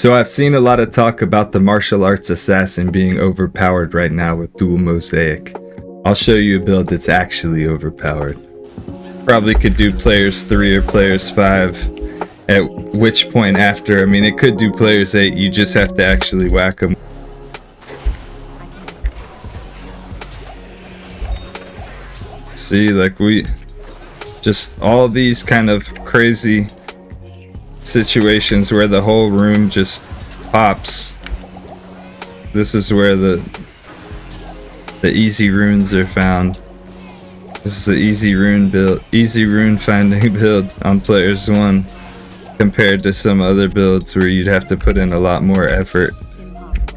So I've seen a lot of talk about the martial arts assassin being overpowered right now with dual Mosaic. I'll show you a build that's actually overpowered. Probably could do players 3 or players 5, at which point after, I mean it could do players 8, you just have to actually whack them. See, like we just all these kind of crazy situations where the whole room just pops. This is where the easy runes are found. This is an easy rune build, easy rune finding build on players 1 compared to some other builds where you'd have to put in a lot more effort.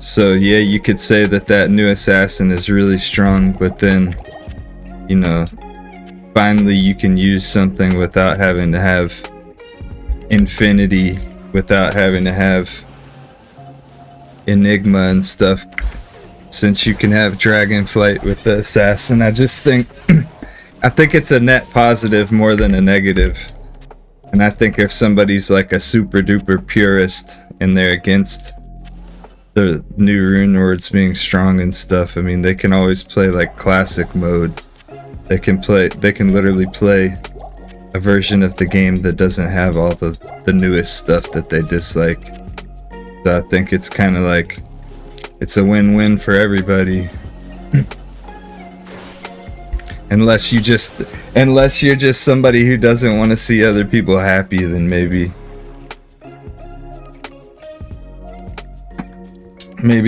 So yeah, you could say that that new assassin is really strong, but then, you know, finally you can use something without having to have infinity, without having to have enigma and stuff, since you can have dragonflight with the assassin. I just think I think it's a net positive more than a negative. And I think if somebody's like a super duper purist and they're against the new rune words being strong and stuff, I mean they can always play like classic mode. They can literally play a version of the game that doesn't have all the newest stuff that they dislike. So I think it's kind of like it's a win-win for everybody. Unless you're just somebody who doesn't want to see other people happy, then maybe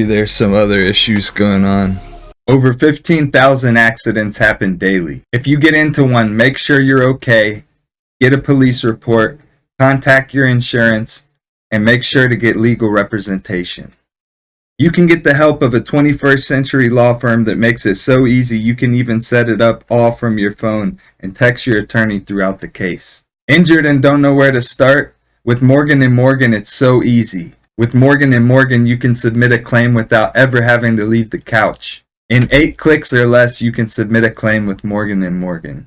there's some other issues going on. Over 15,000 accidents happen daily. If you get into one, make sure you're okay, get a police report, contact your insurance, and make sure to get legal representation. You can get the help of a 21st century law firm that makes it so easy you can even set it up all from your phone and text your attorney throughout the case. Injured and don't know where to start? With Morgan & Morgan, it's so easy. With Morgan & Morgan, you can submit a claim without ever having to leave the couch. In 8 clicks or less, you can submit a claim with Morgan & Morgan.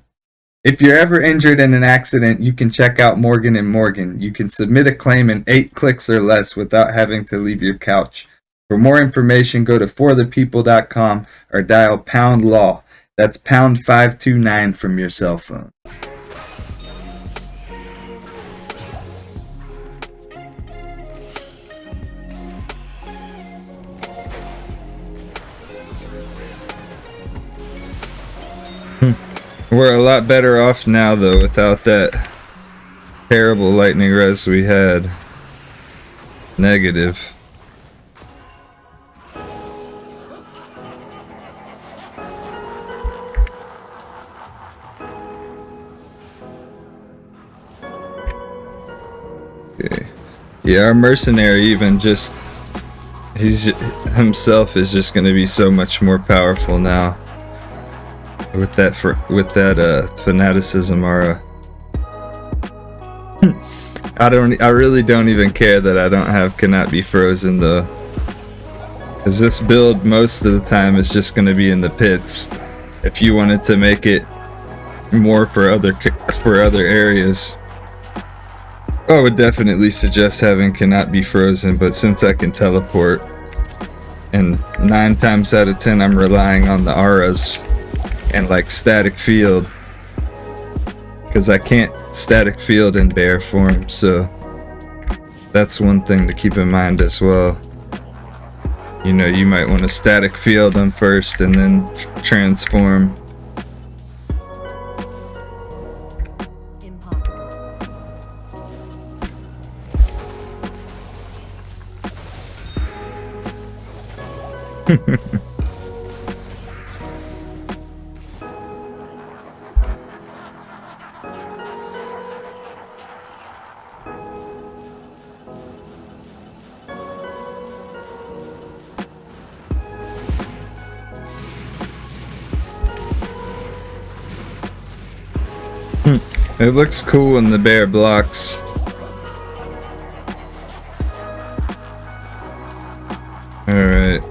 If you're ever injured in an accident, you can check out Morgan & Morgan. You can submit a claim in 8 clicks or less without having to leave your couch. For more information, go to forthepeople.com or dial pound law. That's pound 529 from your cell phone. We're a lot better off now though without that terrible lightning res we had. Negative. Okay. Yeah, our mercenary even just himself is just going to be so much more powerful now. With that fanaticism aura. I really don't even care that I don't have cannot be frozen though, because this build most of the time is just going to be in the pits. If you wanted to make it more for other areas, I would definitely suggest having cannot be frozen, but since I can teleport, and 9 times out of 10 I'm relying on the auras and like static field, because I can't static field in bear form, so that's one thing to keep in mind as well. You know, you might want to static field them first and then transform. Impossible. It looks cool when the bear blocks. Alright.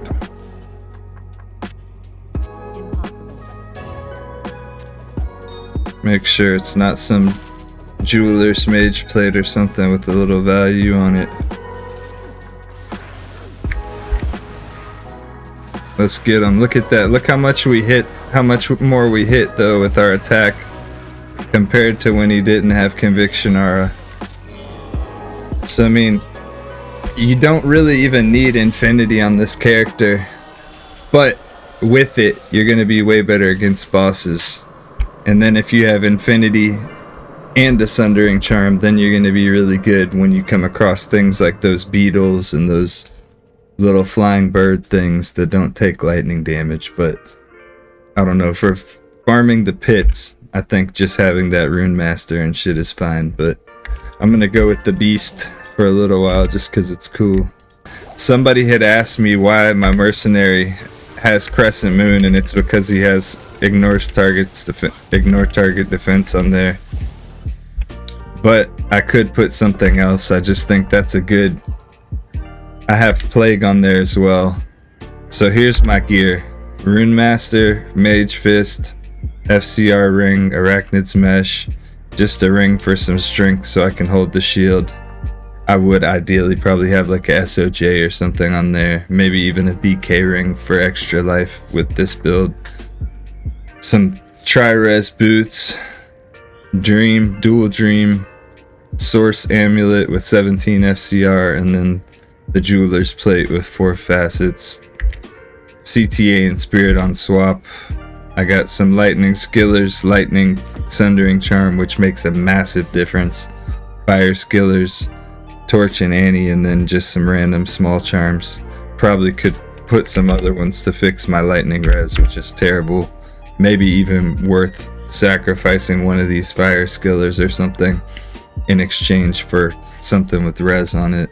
Make sure it's not some jeweler's mage plate or something with a little value on it. Let's get him. Look at that. Look how much we hit. How much more we hit though with our attack compared to when he didn't have Conviction Aura. So I mean, you don't really even need Infinity on this character, but with it, you're gonna be way better against bosses. And then if you have Infinity and a Sundering Charm, then you're gonna be really good when you come across things like those beetles and those little flying bird things that don't take lightning damage. But I don't know, for farming the pits, I think just having that Rune Master and shit is fine. But I'm gonna go with the Beast for a little while just because it's cool. Somebody had asked me why my mercenary has Crescent Moon, and it's because he has ignore target defense on there. But I could put something else. I just think that's a good. I have Plague on there as well. So here's my gear: Rune Master, Mage Fist, FCR ring, Arachnid's Mesh, just a ring for some strength so I can hold the shield. I would ideally probably have like a SOJ or something on there, maybe even a BK ring for extra life with this build. Some Tri-Res boots, Dual Dream, Source Amulet with 17 FCR, and then the Jeweler's Plate with 4 facets, CTA and Spirit on swap. I got some Lightning Skillers, Lightning Sundering Charm, which makes a massive difference, Fire Skillers, Torch and Annie, and then just some random small charms. Probably could put some other ones to fix my lightning res, which is terrible. Maybe even worth sacrificing one of these Fire Skillers or something in exchange for something with res on it.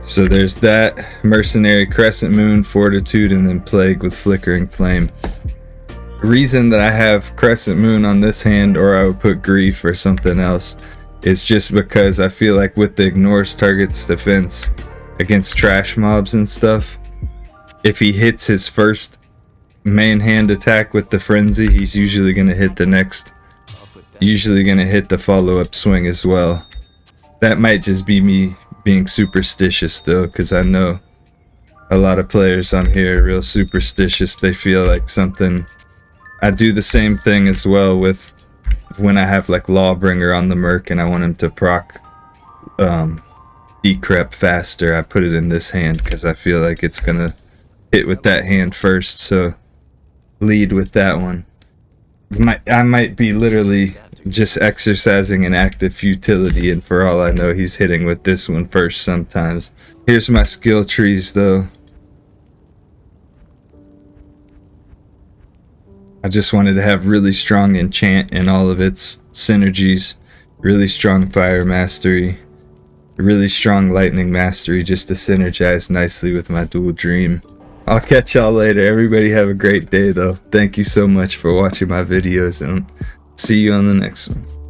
So there's that. Mercenary, Crescent Moon, Fortitude, and then Plague with Flickering Flame. Reason that I have Crescent Moon on this hand, or I would put Grief or something else, is just because I feel like with the ignores target's defense against trash mobs and stuff, if he hits his first main hand attack with the Frenzy, he's usually going to hit the next, usually going to hit the follow-up swing as well. That might just be me being superstitious though, because I know a lot of players on here are real superstitious. They feel like something. I do the same thing as well with when I have like Lawbringer on the Merc and I want him to proc Decrep faster. I put it in this hand because I feel like it's gonna hit with that hand first, so lead with that one. I might be literally just exercising an active futility, and for all I know he's hitting with this one first sometimes. Here's my skill trees though. I just wanted to have really strong enchant in all of its synergies, really strong fire mastery, really strong lightning mastery, just to synergize nicely with my dual dream. I'll catch y'all later. Everybody have a great day though. Thank you so much for watching my videos, and see you on the next one.